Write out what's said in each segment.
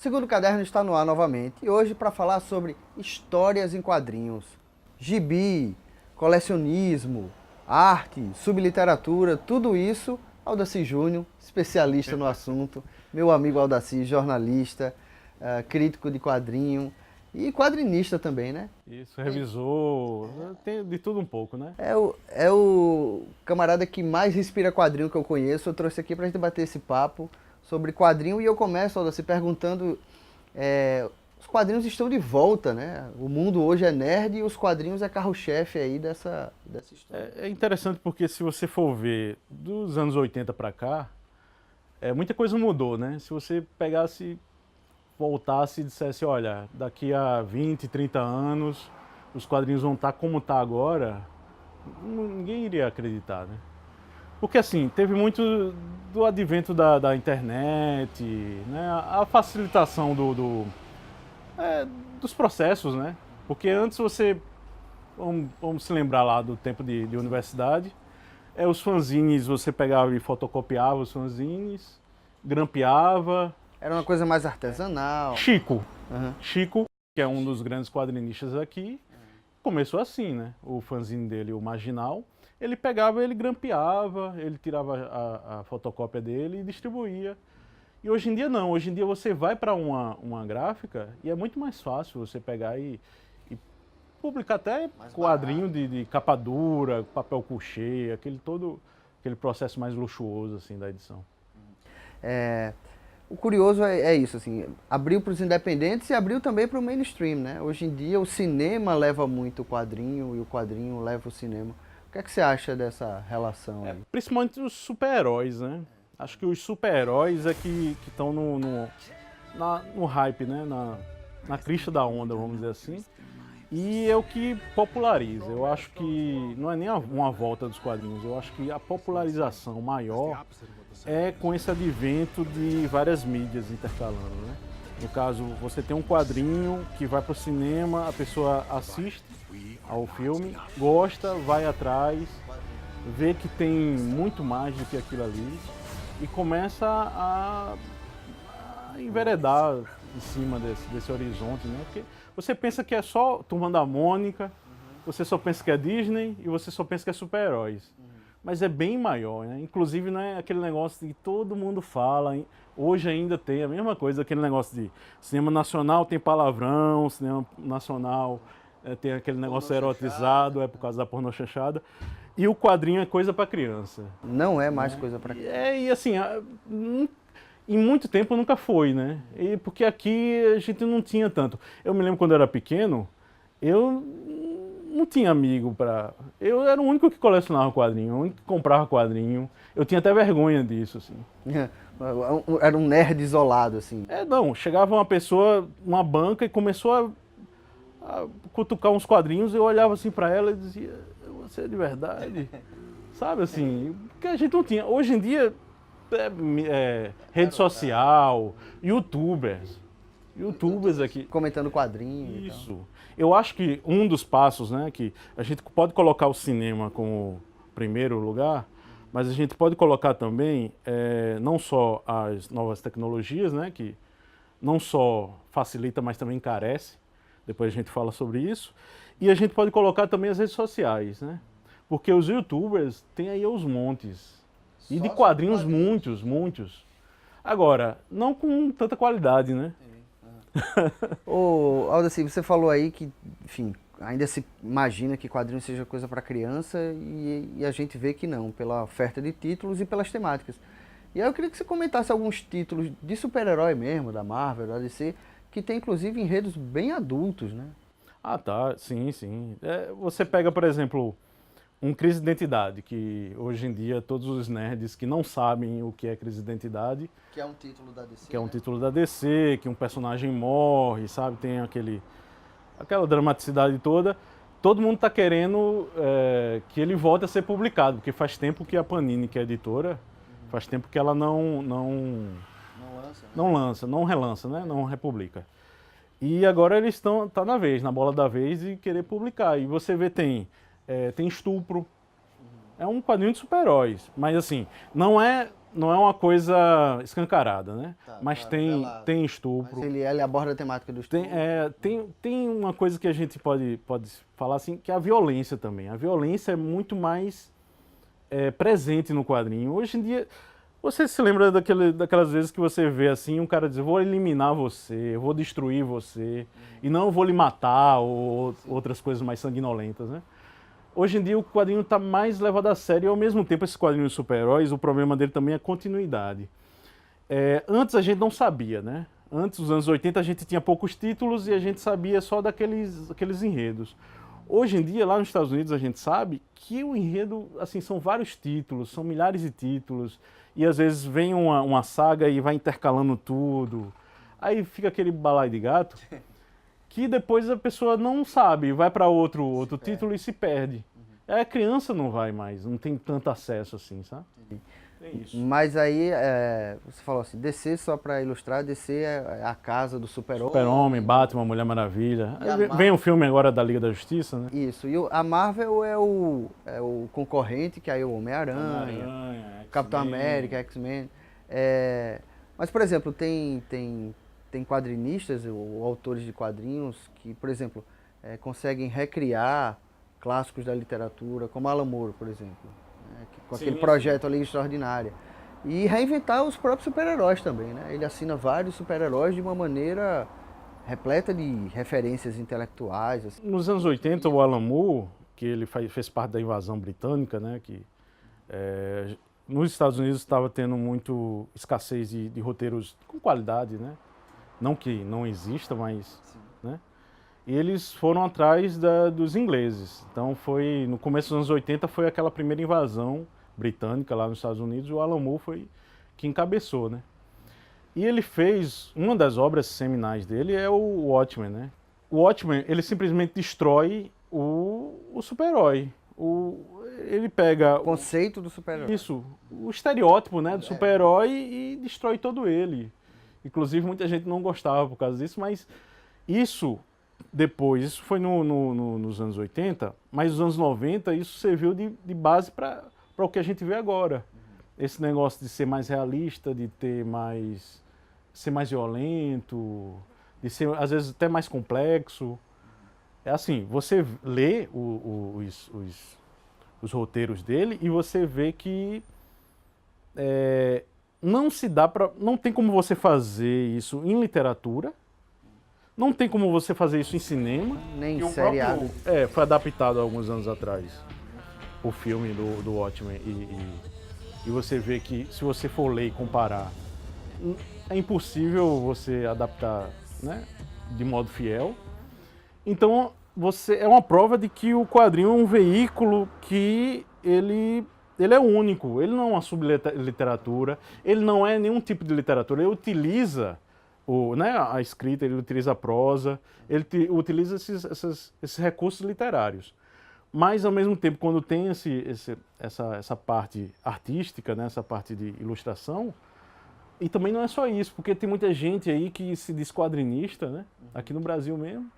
O segundo caderno está no ar novamente e hoje para falar sobre histórias em quadrinhos, gibi, colecionismo, arte, subliteratura, tudo isso, Aldaci Júnior, especialista no assunto, meu amigo Aldaci, jornalista, crítico de quadrinho e quadrinista também, né? Isso, revisor, tem de tudo um pouco, né? É o camarada que mais respira quadrinho que eu conheço. Eu trouxe aqui pra gente bater esse papo sobre quadrinho e eu começo, Aldaci, perguntando, os quadrinhos estão de volta, né? O mundo hoje é nerd e os quadrinhos é carro-chefe aí dessa história. É interessante porque se você for ver dos anos 80 para cá, muita coisa mudou, né? Se você pegasse, voltasse e dissesse, olha, daqui a 20, 30 anos, os quadrinhos vão estar como está agora, ninguém iria acreditar, né? Porque assim, teve muito do advento da internet, né? A facilitação dos processos, né? Porque antes você, vamos se lembrar lá do tempo de universidade, os fanzines, você pegava e fotocopiava os fanzines, grampeava. Era uma coisa mais artesanal. Chico, Uhum. Chico, que é um dos grandes quadrinistas aqui, começou assim, né? O fanzine dele, o Marginal, ele pegava, ele grampeava, ele tirava a fotocópia dele e distribuía. E hoje em dia não, hoje em dia você vai para uma gráfica e é muito mais fácil você pegar e publicar até Mais quadrinho barato. de capa dura, papel couché, aquele processo mais luxuoso assim da edição. O curioso é isso, assim, abriu para os independentes e abriu também para o mainstream, né? Hoje em dia o cinema leva muito o quadrinho e o quadrinho leva o cinema. O que é que você acha dessa relação aí? Principalmente os super-heróis, né? Acho que os super-heróis é que estão no hype, né? Na crista da onda, vamos dizer assim. E é o que populariza. Eu acho que não é nem uma volta dos quadrinhos, eu acho que a popularização maior é com esse advento de várias mídias intercalando, né? No caso, você tem um quadrinho que vai para o cinema, a pessoa assiste ao filme, gosta, vai atrás, vê que tem muito mais do que aquilo ali e começa a enveredar em cima desse horizonte, né? Porque você pensa que é só Turma da Mônica, você só pensa que é Disney e você só pensa que é super-heróis. Mas é bem maior, né? Inclusive não é aquele negócio que todo mundo fala, hein? Hoje ainda tem a mesma coisa, aquele negócio de cinema nacional tem palavrão, cinema nacional tem aquele negócio erotizado, é por causa da pornô chanchada. E o quadrinho é coisa para criança. Não é mais coisa para E assim, em muito tempo nunca foi, né? E porque aqui a gente não tinha tanto. Eu me lembro quando eu era pequeno, eu não tinha amigo para. Eu era o único que colecionava quadrinho, o único que comprava quadrinho. Eu tinha até vergonha disso, assim. Era um nerd isolado, assim. Não, chegava uma pessoa, uma banca, e começou a cutucar uns quadrinhos, eu olhava assim para ela e dizia, você é de verdade? Sabe assim, porque a gente não tinha. Hoje em dia, rede social, youtubers aqui. Comentando quadrinho e tal. Isso. Eu acho que um dos passos, né, que a gente pode colocar o cinema como primeiro lugar, mas a gente pode colocar também não só as novas tecnologias, né, que não só facilita, mas também encarece. Depois a gente fala sobre isso. E a gente pode colocar também as redes sociais, né? Porque os youtubers têm aí os montes. E de quadrinhos muitos. Agora, não com tanta qualidade, né? Ô, Aldaci, você falou aí que, enfim, ainda se imagina que quadrinho seja coisa para criança e a gente vê que não, pela oferta de títulos e pelas temáticas. E aí eu queria que você comentasse alguns títulos de super-herói mesmo, da Marvel, da DC, que tem inclusive enredos bem adultos, né? Ah, tá, sim. Você pega, por exemplo, um Crise de Identidade, que hoje em dia todos os nerds que não sabem o que é Crise de Identidade, Que é um título da DC, que é um título da DC, que um personagem morre, sabe, tem aquela dramaticidade toda, todo mundo está querendo que ele volte a ser publicado, porque faz tempo que a Panini, que é a editora, faz tempo que ela não lança, não relança, né? Não republica. E agora eles tá na vez, na bola da vez de querer publicar. E você vê, tem estupro. É um quadrinho de super-heróis, mas assim, não é não é uma coisa escancarada, né? Tá, mas tá tem velado. tem estupro. Mas ele aborda a temática do estupro. Tem uma coisa que a gente pode falar assim, que é a violência também. A violência é muito mais presente no quadrinho. Hoje em dia, você se lembra daquelas vezes que você vê assim, um cara diz, vou eliminar você, vou destruir você, e não vou lhe matar, ou outras coisas mais sanguinolentas, né? Hoje em dia o quadrinho está mais levado a sério e ao mesmo tempo esse quadrinho de super-heróis, o problema dele também é a continuidade. Antes a gente não sabia, né? Antes, nos anos 80, a gente tinha poucos títulos e a gente sabia só daqueles enredos. Hoje em dia, lá nos Estados Unidos, a gente sabe que o enredo, assim, são vários títulos, são milhares de títulos, e às vezes vem uma saga e vai intercalando tudo. Aí fica aquele balaio de gato, que depois a pessoa não sabe, vai para outro título e se perde. Aí a criança não vai mais, não tem tanto acesso assim, sabe? É isso. Mas aí, você falou assim, DC, só para ilustrar, DC é a casa do Super-Homem. Super-Homem, Batman, Mulher Maravilha. E a Vem o filme agora da Liga da Justiça, né? Isso, e a Marvel é o concorrente, que aí é o Homem-Aranha, Capitão América, X-Men. Mas, por exemplo, tem quadrinistas ou autores de quadrinhos que, por exemplo, conseguem recriar clássicos da literatura, como Alan Moore, por exemplo, né, com aquele projeto ali extraordinário. E reinventar os próprios super-heróis também, né? Ele assina vários super-heróis de uma maneira repleta de referências intelectuais. Assim. Nos anos 80, o Alan Moore, que ele fez parte da invasão britânica, né, que nos Estados Unidos estava tendo muito escassez de roteiros com qualidade, né? Não que não exista, mas... Né? E eles foram atrás dos ingleses. Então no começo dos anos 80 foi aquela primeira invasão britânica lá nos Estados Unidos, e o Alan Moore foi que encabeçou, né? E ele fez, uma das obras seminais dele é o Watchmen, né? O Watchmen, ele simplesmente destrói o super-herói. Ele pega... O conceito do super-herói. Isso, o estereótipo, né, do super-herói e destrói todo ele. Inclusive, muita gente não gostava por causa disso, mas isso foi nos anos 80, mas nos anos 90 isso serviu de base para o que a gente vê agora. Esse negócio de ser mais realista, de ser mais violento, de ser às vezes até mais complexo. É assim, você lê os roteiros dele e você vê que não tem como você fazer isso em literatura, não tem como você fazer isso em cinema. Nem em seriado. Foi adaptado há alguns anos atrás, o filme do Watchmen, e você vê que, se você for ler e comparar, é impossível você adaptar, né, de modo fiel. Então, é uma prova de que o quadrinho é um veículo que ele é único, ele não é uma subliteratura, ele não é nenhum tipo de literatura, ele utiliza a escrita, ele utiliza a prosa, ele utiliza esses recursos literários. Mas, ao mesmo tempo, quando tem essa parte artística, né, essa parte de ilustração, e também não é só isso, porque tem muita gente aí que se diz quadrinista, né, aqui no Brasil mesmo,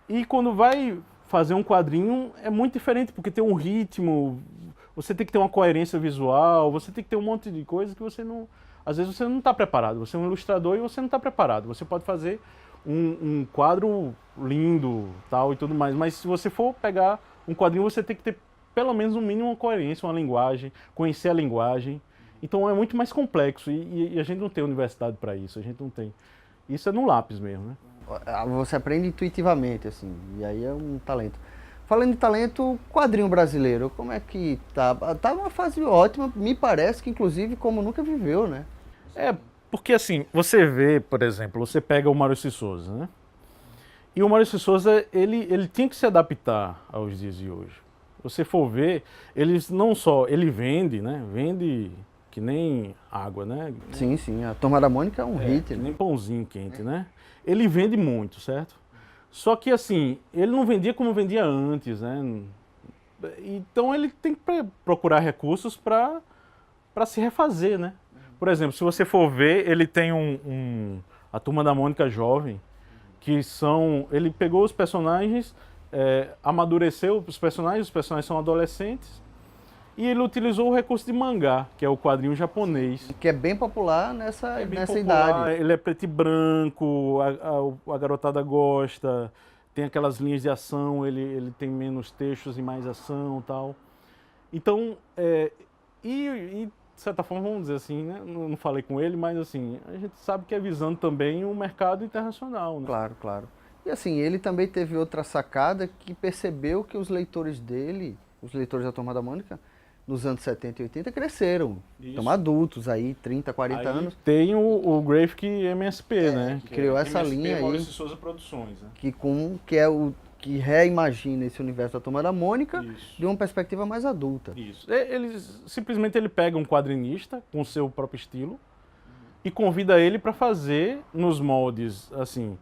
e quando vai fazer um quadrinho é muito diferente, porque tem um ritmo, você tem que ter uma coerência visual, você tem que ter um monte de coisa que às vezes você não está preparado. Você é um ilustrador e você não está preparado. Você pode fazer um quadro lindo, tal e tudo mais, mas se você for pegar um quadrinho, você tem que ter pelo menos um mínimo uma coerência, uma linguagem, conhecer a linguagem. Então é muito mais complexo e a gente não tem universidade para isso, a gente não tem. Isso é no lápis mesmo, né? Você aprende intuitivamente, assim, e aí é um talento. Falando de talento, quadrinho brasileiro, como é que tá? Tá numa fase ótima, me parece que inclusive como nunca viveu, né? Porque assim, você vê, por exemplo, você pega o Maurício de Souza, né? E o Maurício de Souza, ele tinha que se adaptar aos dias de hoje. Você for ver, ele vende, né? Vende que nem água, né? Sim, a Turma da Mônica é um hit. Que nem pãozinho quente, né? Ele vende muito, certo? Só que assim, ele não vendia como vendia antes, né? Então ele tem que procurar recursos para se refazer, né? Por exemplo, se você for ver, ele tem a Turma da Mônica jovem, ele pegou os personagens, amadureceu os personagens são adolescentes, E ele utilizou o recurso de mangá, que é o quadrinho japonês. Que é bem popular nessa Bem nessa popular, idade. ele é preto e branco, a garotada gosta, tem aquelas linhas de ação, ele tem menos textos e mais ação e tal. Então, de certa forma, vamos dizer assim, né? Não falei com ele, mas assim, a gente sabe que é visando também o mercado internacional, né? Claro, claro. E assim, ele também teve outra sacada que percebeu que os leitores dele, os leitores da Turma da Mônica, nos anos 70 e 80 cresceram. Isso. Estão adultos aí, 30, 40 Aí anos. tem o Graphic MSP, né? que criou essa MSP, linha aí. Maurício Souza Produções, né? Que reimagina esse universo da Turma da Mônica Isso. de uma perspectiva mais adulta. Isso. Simplesmente ele pega um quadrinista com seu próprio estilo e convida ele para fazer nos moldes, assim,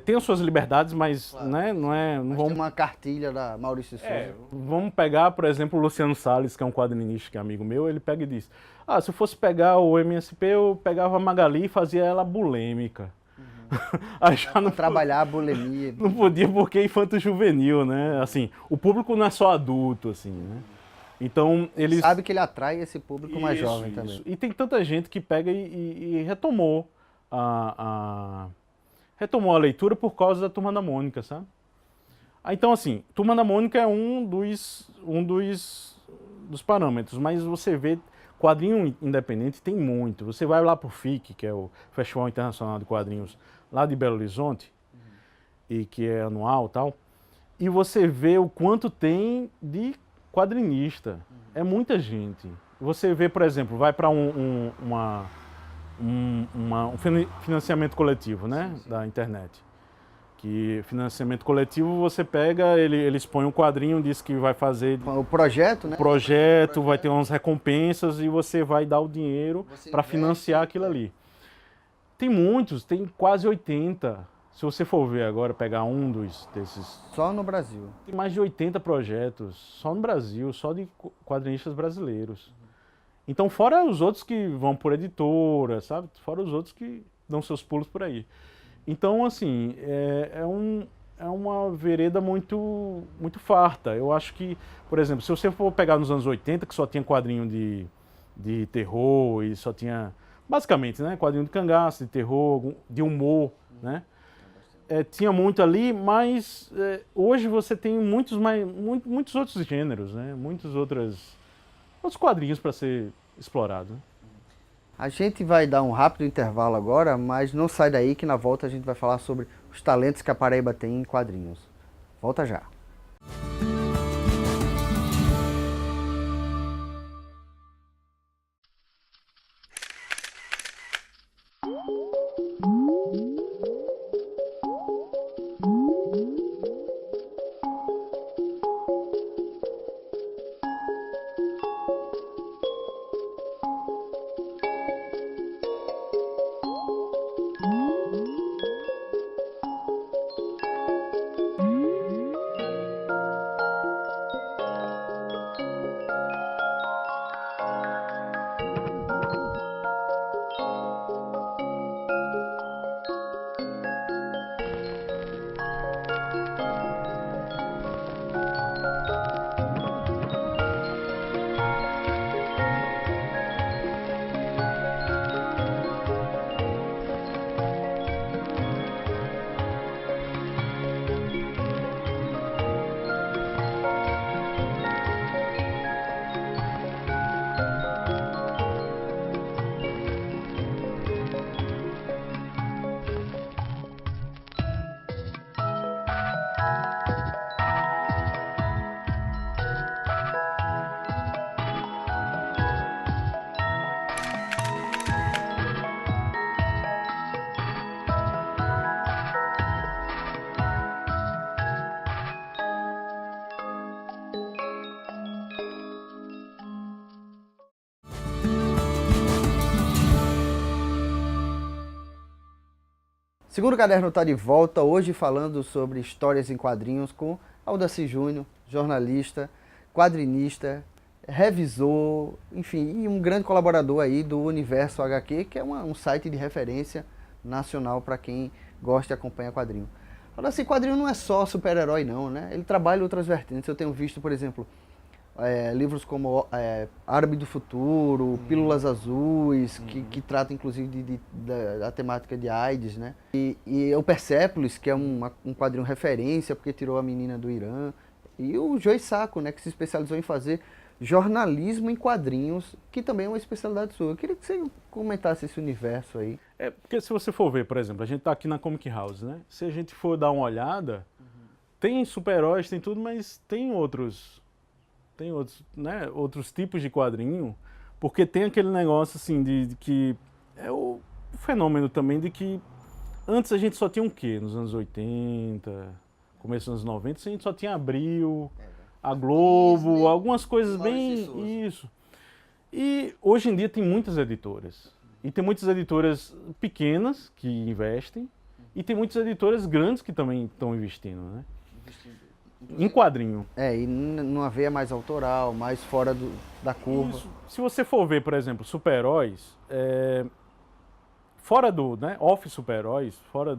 tem as suas liberdades, mas Claro. né, não Mas vamos... tem uma cartilha da Maurício Souza. Vamos pegar, por exemplo, o Luciano Salles, que é um quadrinista, que é amigo meu, ele pega e diz: se eu fosse pegar o MSP, eu pegava a Magali e fazia ela bulêmica. Aí já não Trabalhar a bulimia. não podia porque é infanto-juvenil, né? Assim, o público não é só adulto, assim, né? Então, eles... Sabe que ele atrai esse público mais Isso, jovem isso. também. E tem tanta gente que pega e retomou retomou a leitura por causa da Turma da Mônica, sabe? Então, assim, Turma da Mônica é um dos parâmetros, mas você vê, quadrinho independente tem muito. Você vai lá pro FIC, que é o Festival Internacional de Quadrinhos lá de Belo Horizonte, e que é anual e tal, e você vê o quanto tem de quadrinista. É muita gente. Você vê, por exemplo, vai para um financiamento coletivo, né, Sim. da internet. Que financiamento coletivo você pega, eles põem um quadrinho, diz que vai fazer O projeto, né? projeto, vai ter umas recompensas e você vai dar o dinheiro Você para investe, financiar aquilo ali. Tem muitos, tem quase 80. Se você for ver agora, pegar desses, Só no Brasil. tem mais de 80 projetos, só no Brasil, só de quadrinistas brasileiros. Então, fora os outros que vão por editora, sabe? Fora os outros que dão seus pulos por aí. Então, assim, é uma vereda muito, muito farta. Eu acho que, por exemplo, se você for pegar nos anos 80, que só tinha quadrinho de terror e só tinha, basicamente, né? Quadrinho de cangaço, de terror, de humor, né? Tinha muito ali, mas hoje você tem muitos outros gêneros, né? Muitos outros quadrinhos para ser explorado. Né? A gente vai dar um rápido intervalo agora, mas não sai daí que na volta a gente vai falar sobre os talentos que a Paraíba tem em quadrinhos. Volta já. Segundo Caderno está de volta, hoje falando sobre histórias em quadrinhos com Aldaci Júnior, jornalista, quadrinista, revisor, enfim, e um grande colaborador aí do Universo HQ, que é um site de referência nacional para quem gosta e acompanha quadrinho. Aldaci, quadrinho não é só super-herói não, né? Ele trabalha outras vertentes. Eu tenho visto, por exemplo, livros como Árabe do Futuro, Pílulas Azuis, que trata inclusive da temática de AIDS, né? E o Persépolis, que é um quadrinho referência, porque tirou a menina do Irã. E o Joe Sacco, né, que se especializou em fazer jornalismo em quadrinhos, que também é uma especialidade sua. Eu queria que você comentasse esse universo aí. Porque se você for ver, por exemplo, a gente tá aqui na Comic House, né? Se a gente for dar uma olhada, tem super-heróis, tem tudo, mas tem outros, né, outros tipos de quadrinho, porque tem aquele negócio assim de que é o fenômeno também de que antes a gente só tinha o quê? Nos anos 80, começo dos anos 90, a gente só tinha Abril, a Globo, Disney, algumas coisas bem... Isso. E hoje em dia tem muitas editoras. E tem muitas editoras pequenas que investem, e tem muitas editoras grandes que também estão investindo, né? Em quadrinho. E numa veia mais autoral, mais fora da curva. Isso. Se você for ver, por exemplo, super-heróis, fora do, né, off-super-heróis, fora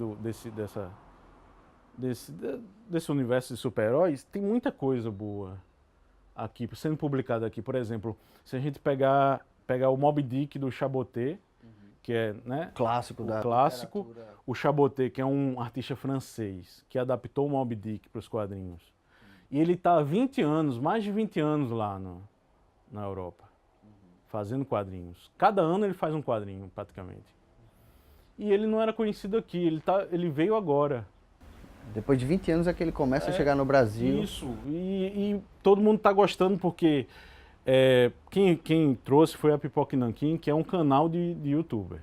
desse universo de super-heróis, tem muita coisa boa aqui, sendo publicada aqui. Por exemplo, se a gente pegar o Moby Dick do Chaboté, que é, né, clássico, o Chaboté, que é um artista francês, que adaptou o Moby Dick para os quadrinhos. E ele está há 20 anos, mais de 20 anos lá na Europa, fazendo quadrinhos. Cada ano ele faz um quadrinho, praticamente. E ele não era conhecido aqui, ele veio agora. Depois de 20 anos é que ele começa a chegar no Brasil. Isso, e todo mundo está gostando porque quem trouxe foi a Pipoca Nanquim, que é um canal de youtuber.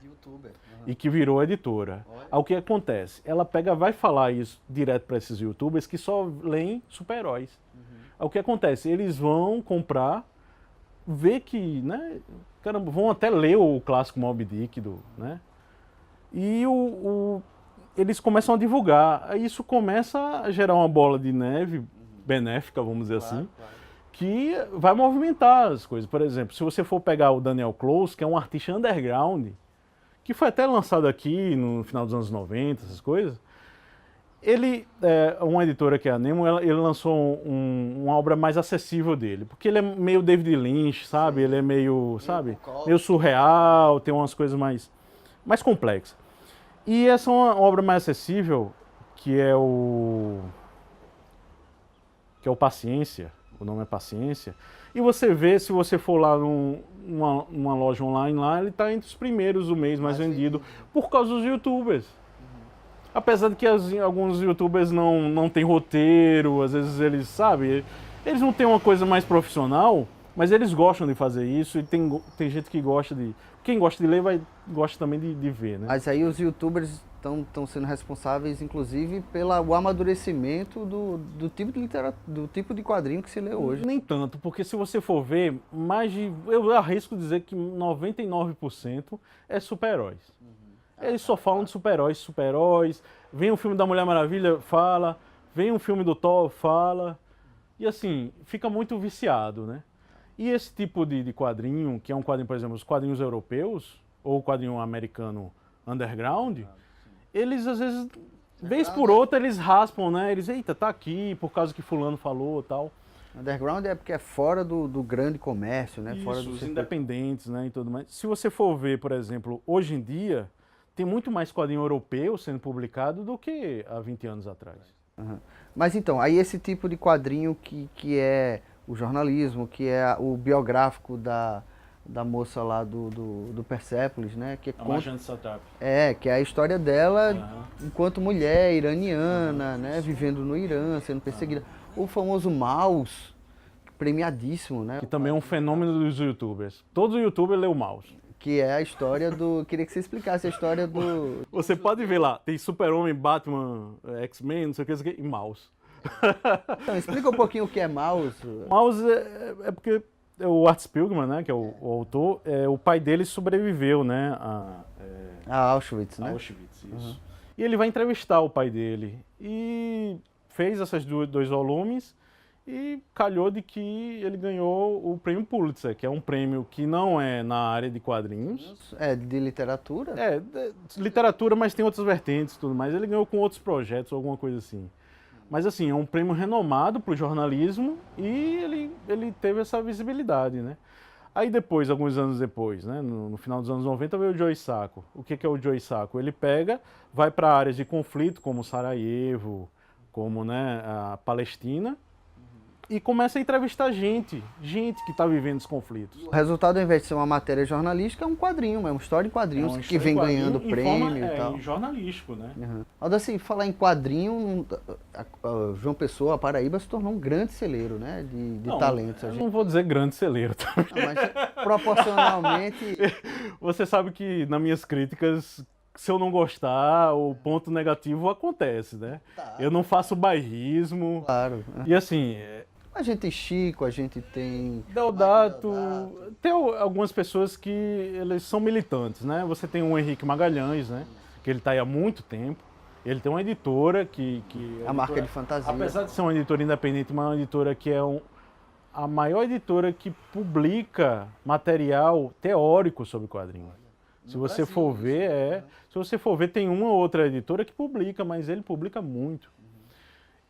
E que virou editora. Aí o que acontece? Ela vai falar isso direto para esses youtubers que só leem super-heróis. Aí o que acontece? Eles vão comprar, ver que, né, caramba, vão até ler o clássico Moby Dick, né? E eles começam a divulgar. Aí isso começa a gerar uma bola de neve benéfica, vamos dizer assim, que vai movimentar as coisas. Por exemplo, se você for pegar o Daniel Close, que é um artista underground, que foi até lançado aqui no final dos anos 90, essas coisas, uma editora que é a Nemo, ele lançou uma obra mais acessível dele, porque ele é meio David Lynch, sabe? Sim. Ele é meio surreal, tem umas coisas mais complexas. E essa é uma obra mais acessível, que é o Paciência, o nome é Paciência, e você vê, se você for lá numa loja online lá, ele está entre os primeiros do mês mais vendido, por causa dos youtubers. Apesar de que alguns youtubers não têm roteiro, às vezes eles, sabe, eles não têm uma coisa mais profissional, mas eles gostam de fazer isso e tem gente que gosta de... Quem gosta de ler gosta também de ver, né? Mas aí os youtubers estão sendo responsáveis, inclusive, pelo amadurecimento do tipo de literatura, do tipo de quadrinho que se lê hoje. Nem tanto, porque se você for ver, eu arrisco dizer que 99% é super-heróis. Eles só falam de super-heróis. Vem um filme da Mulher Maravilha, fala. Vem um filme do Thor, fala. E assim, fica muito viciado, né? E esse tipo de quadrinho, que é um quadrinho, por exemplo, os quadrinhos europeus, ou o quadrinho americano underground, eles às vezes, vez por outra, eles raspam, né? Eles, eita, tá aqui, por causa que fulano falou e tal. Underground é porque é fora do grande comércio, né? Isso, fora dos independentes, né, e tudo mais. Se você for ver, por exemplo, hoje em dia, tem muito mais quadrinho europeu sendo publicado do que há 20 anos atrás. Uhum. Mas então, aí esse tipo de quadrinho que é o jornalismo, que é o biográfico da moça lá do Persépolis, né? Que a Marjane Satrapi. Que é a história dela enquanto mulher iraniana, né? Vivendo no Irã, sendo perseguida. O famoso Maus, premiadíssimo, né? Que também é um fenômeno dos youtubers. Todo youtuber lê o Maus. Que é a história do... Queria que você explicasse a história do... Você pode ver lá, tem Super-Homem, Batman, X-Men, não sei o que, e Maus. Então, explica um pouquinho o que é Maus. Maus é porque o Art Spiegelman, né, que é o autor, o pai dele sobreviveu, né, a Auschwitz, né? Auschwitz, isso. E ele vai entrevistar o pai dele. E fez esses dois volumes e calhou de que ele ganhou o prêmio Pulitzer, que é um prêmio que não é na área de quadrinhos. É de literatura? Literatura, mas tem outras vertentes e tudo mais. Ele ganhou com outros projetos, alguma coisa assim. Mas assim, é um prêmio renomado para o jornalismo e ele teve essa visibilidade, né? Aí depois, alguns anos depois, né, no final dos anos 90, veio o Joe Sacco. O que é o Joe Sacco? Ele pega, vai para áreas de conflito, como Sarajevo, como, né, a Palestina, e começa a entrevistar gente que está vivendo os conflitos. O resultado, ao invés de ser uma matéria jornalística, é um quadrinho, é uma história em quadrinhos que vem ganhando prêmio e tal. É jornalístico, né? Uhum. Assim, falar em quadrinho, João Pessoa, a Paraíba, se tornou um grande celeiro, né, de talentos. Eu não vou dizer grande celeiro também. Não, mas proporcionalmente... Você sabe que nas minhas críticas, se eu não gostar, o ponto negativo acontece, né? Tá. Eu não faço bairrismo. Claro. E assim... A gente tem Chico, a gente tem... Deodato. Tem algumas pessoas que eles são militantes, né? Você tem o Henrique Magalhães, né? Que ele está aí há muito tempo. Ele tem uma editora que A Marca de Fantasia. Apesar de ser uma editora independente, mas é uma editora que é a maior editora que publica material teórico sobre quadrinhos. Se você for ver, se você for ver, tem uma ou outra editora que publica, mas ele publica muito.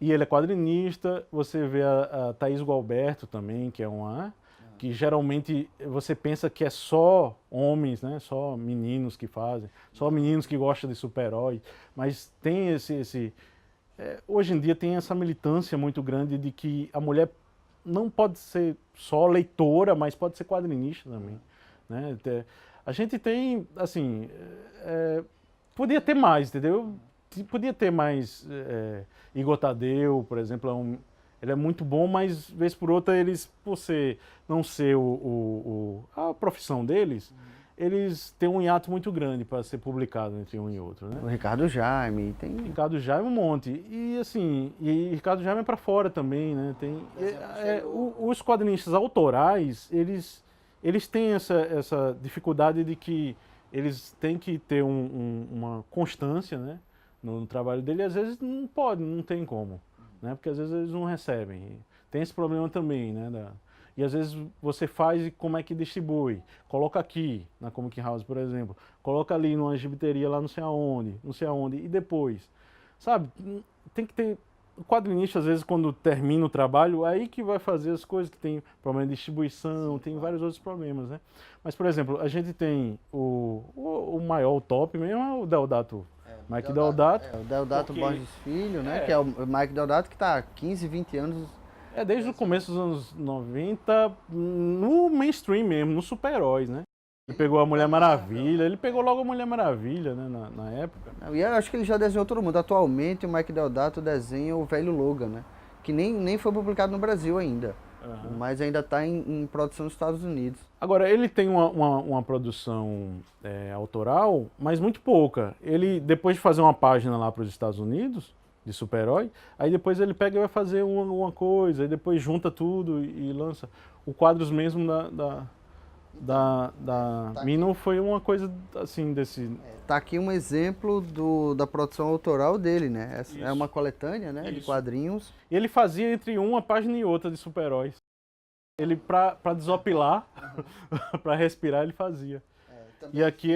E ele é quadrinista, você vê a Thaís Gualberto também, que é uma... que geralmente você pensa que é só homens, né? Só meninos que fazem, só meninos que gostam de super-herói, mas tem hoje em dia tem essa militância muito grande de que a mulher não pode ser só leitora, mas pode ser quadrinista também, né? A gente tem, assim, podia ter mais, entendeu? Podia ter mais... Igor Tadeu, por exemplo, ele é muito bom, mas vez por outra eles, por não ser a profissão deles, eles têm um hiato muito grande para ser publicado entre um e outro, né? O Ricardo Jaime, tem... Ricardo Jaime um monte. E assim, Ricardo Jaime é para fora também, né? Os quadrinistas autorais, eles têm essa dificuldade de que eles têm que ter uma constância, né, no trabalho dele, e às vezes não pode, não tem como, né, porque às vezes eles não recebem. Tem esse problema também, né, e às vezes você faz e como é que distribui? Coloca aqui, na Comic House, por exemplo, coloca ali numa gibiteria lá não sei aonde, e depois, sabe, tem que ter... O quadrinista, às vezes, quando termina o trabalho, é aí que vai fazer as coisas, que tem problema de distribuição, tem vários outros problemas, né? Mas, por exemplo, a gente tem o maior, o top mesmo, é o Deodato, Mike Deodato. O Deodato Borges Filho, né? Que é o Mike Deodato que está há 15, 20 anos... Desde o começo dos anos 90, no mainstream mesmo, nos super-heróis, né? Ele pegou a Mulher Maravilha, ele pegou logo a Mulher Maravilha, né, na época. E eu acho que ele já desenhou todo mundo. Atualmente o Mike Deodato desenha o Velho Logan, né? Que nem foi publicado no Brasil ainda, mas ainda está em produção nos Estados Unidos. Agora, ele tem uma produção autoral, mas muito pouca. Ele, depois de fazer uma página lá para os Estados Unidos, de super-herói, aí depois ele pega e vai fazer uma coisa, aí depois junta tudo e lança. O quadros mesmo da Mino foi uma coisa assim desse... Tá aqui um exemplo da produção autoral dele, né? Essa Isso. É uma coletânea, né? Isso. De quadrinhos. E ele fazia entre uma página e outra de super-heróis. Ele, pra desopilar, pra respirar, ele fazia. E aqui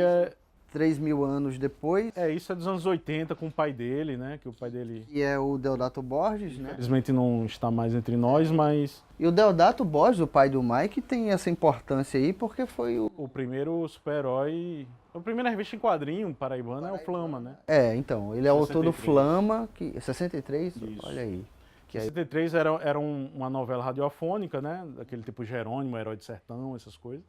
3.000 anos depois. Isso é dos anos 80 com o pai dele, né? Que o pai dele... E é o Deodato Borges, né? Infelizmente não está mais entre nós, mas... E o Deodato Borges, o pai do Mike, tem essa importância aí porque foi o primeiro super-herói... A primeira revista em quadrinho paraibana é o Flama, né? Então, ele é o autor do Flama, que 63, Isso. Olha aí. Que 63 era uma novela radiofônica, né? Daquele tipo Jerônimo, Herói de Sertão, essas coisas.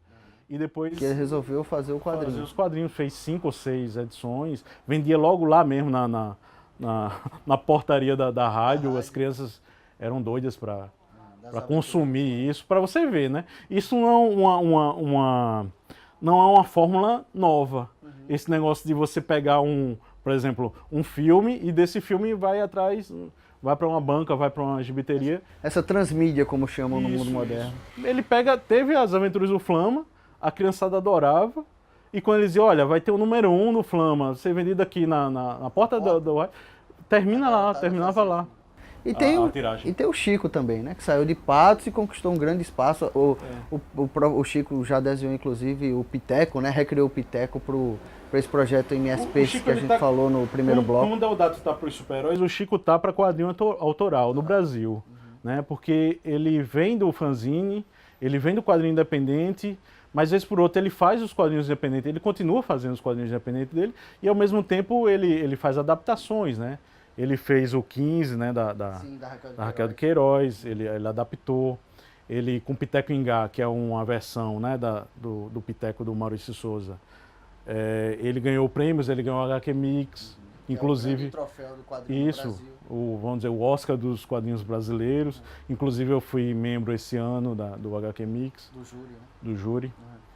E depois... Que ele resolveu fazer o quadrinho. Fazer os quadrinhos, fez 5 ou 6 edições, vendia logo lá mesmo na portaria da rádio, as crianças eram doidas para consumir isso, para você ver, né? Isso não é uma fórmula nova. Esse negócio de você pegar por exemplo, um filme e desse filme vai atrás... Vai para uma banca, vai para uma gibiteria. Essa transmídia, como chamam no mundo moderno. Ele teve as aventuras do Flama, a criançada adorava, e quando eles diziam, olha, vai ter o número 1 no Flama, ser vendido aqui na porta do terminava lá. E tem, a tiragem. e tem o Chico também, né? Que saiu de Patos e conquistou um grande espaço. O Chico já desenhou, inclusive, o Piteco, né? Recriou o Piteco para esse projeto MSP que a gente falou no primeiro bloco. Quando o Deodato tá para os super-heróis, o Chico tá para quadrinho autoral no Brasil. Né? Porque ele vem do fanzine, ele vem do quadrinho independente, mas vez por outra ele faz os quadrinhos independentes, ele continua fazendo os quadrinhos independentes dele, e ao mesmo tempo ele faz adaptações, né? Ele fez o 15, né, da Raquel de Queiroz, ele adaptou. Ele com Piteco Ingá, que é uma versão, né, do Piteco do Maurício Souza. Ele ganhou prêmios, ele ganhou o HQ Mix, inclusive. É o troféu do quadrinho isso, no Brasil. vamos dizer, o Oscar dos quadrinhos brasileiros. Inclusive eu fui membro esse ano do HQ Mix. Do júri, né? Do júri.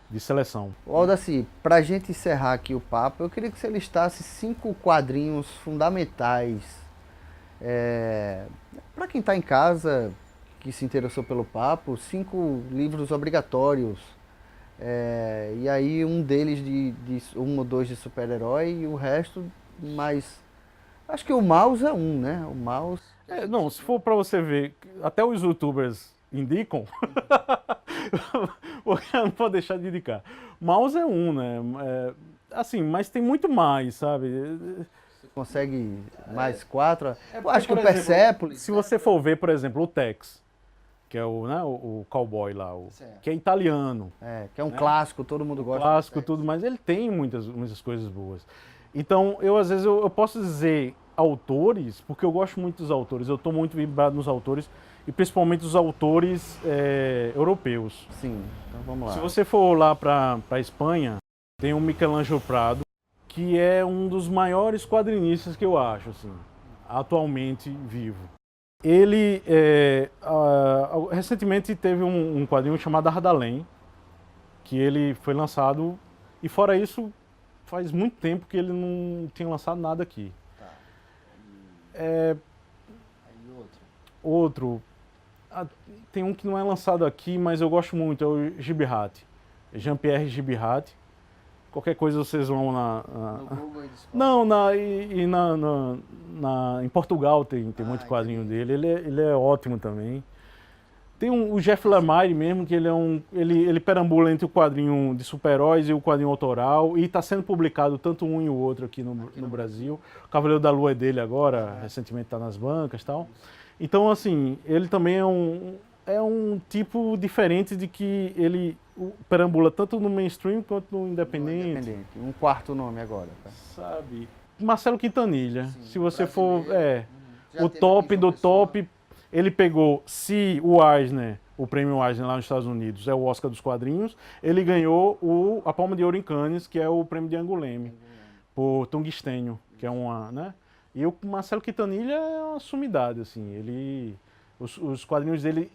De seleção. Aldaci, para a gente encerrar aqui o papo, eu queria que você listasse 5 quadrinhos fundamentais para quem está em casa, que se interessou pelo papo, 5 livros obrigatórios. E aí um deles de 1 ou 2 de super-herói e o resto mais... Acho que o Mouse é um, né? O Mouse... Não, se for para você ver, até os youtubers indicam, eu não vou deixar de indicar. Mouse é um, né? Assim, mas tem muito mais, sabe? Você consegue mais 4? Eu acho que por o exemplo, Persepolis... Se você for ver, por exemplo, o Tex, que é o cowboy lá, que é italiano. Que é um clássico, todo mundo gosta. Clássico, tudo, mas ele tem muitas coisas boas. Então, às vezes eu posso dizer autores, porque eu gosto muito dos autores, eu estou muito vibrado nos autores, e principalmente os autores europeus. Sim, então vamos lá. Se você for lá para a Espanha, tem o Michelangelo Prado, que é um dos maiores quadrinistas que eu acho, assim, atualmente vivo. Ele, recentemente teve um quadrinho chamado Ardalém, que ele foi lançado, e fora isso, faz muito tempo que ele não tinha lançado nada aqui. Tá. Aí outro, tem um que não é lançado aqui, mas eu gosto muito, é o Gibrat, Jean-Pierre Gibrat. Qualquer coisa vocês vão no Google Não, em Portugal tem muito quadrinho dele, ele é ótimo também. Tem o Jeff Lemire mesmo, que ele perambula entre o quadrinho de super-heróis e o quadrinho autoral, e está sendo publicado tanto um e o outro aqui no Brasil. O Cavaleiro da Lua é dele agora, recentemente está nas bancas e tal. Então, assim, ele também é um tipo diferente de que ele perambula tanto no mainstream quanto no independente. Um quarto nome agora. Tá? Sabe? Marcelo Quintanilha. Sim, se você for... Já o teve top aqui do João Pessoa. top, ele pegou, se o Eisner, o prêmio Eisner lá nos Estados Unidos, é o Oscar dos quadrinhos, ele ganhou a Palma de Ouro em Cannes, que é o prêmio de Angoulême, por Tungstênio, que é uma... né? E o Marcelo Quintanilha é uma sumidade, assim, os quadrinhos dele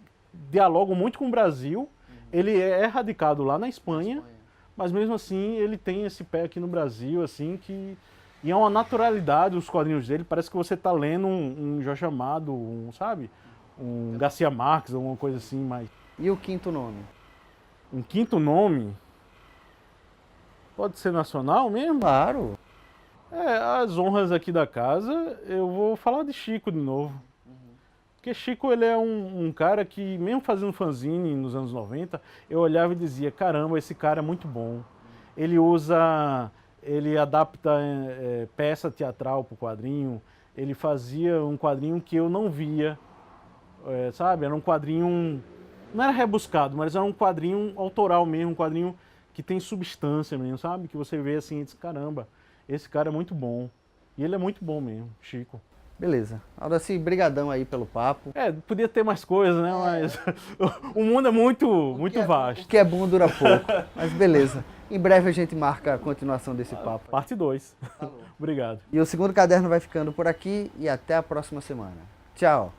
dialogam muito com o Brasil, ele é radicado lá na Espanha, mas mesmo assim ele tem esse pé aqui no Brasil, assim, e é uma naturalidade os quadrinhos dele, parece que você está lendo um Jorge Amado, sabe? Um Garcia Marques, alguma coisa assim, mas... E o quinto nome? Um quinto nome? Pode ser nacional mesmo? Claro. As honras aqui da casa, eu vou falar de Chico de novo. Porque Chico, ele é um cara que, mesmo fazendo fanzine nos anos 90, eu olhava e dizia, caramba, esse cara é muito bom. Ele adapta peça teatral para o quadrinho, ele fazia um quadrinho que eu não via, sabe? Era um quadrinho, não era rebuscado, mas era um quadrinho autoral mesmo, um quadrinho que tem substância mesmo, sabe? Que você vê assim e diz, caramba, esse cara é muito bom. E ele é muito bom mesmo, Chico. Beleza. Aldaci, brigadão aí pelo papo. Podia ter mais coisas, né? Mas o mundo é muito vasto. O que é bom dura pouco. Mas beleza. Em breve a gente marca a continuação desse papo. Parte 2. Falou. Obrigado. E o segundo caderno vai ficando por aqui e até a próxima semana. Tchau.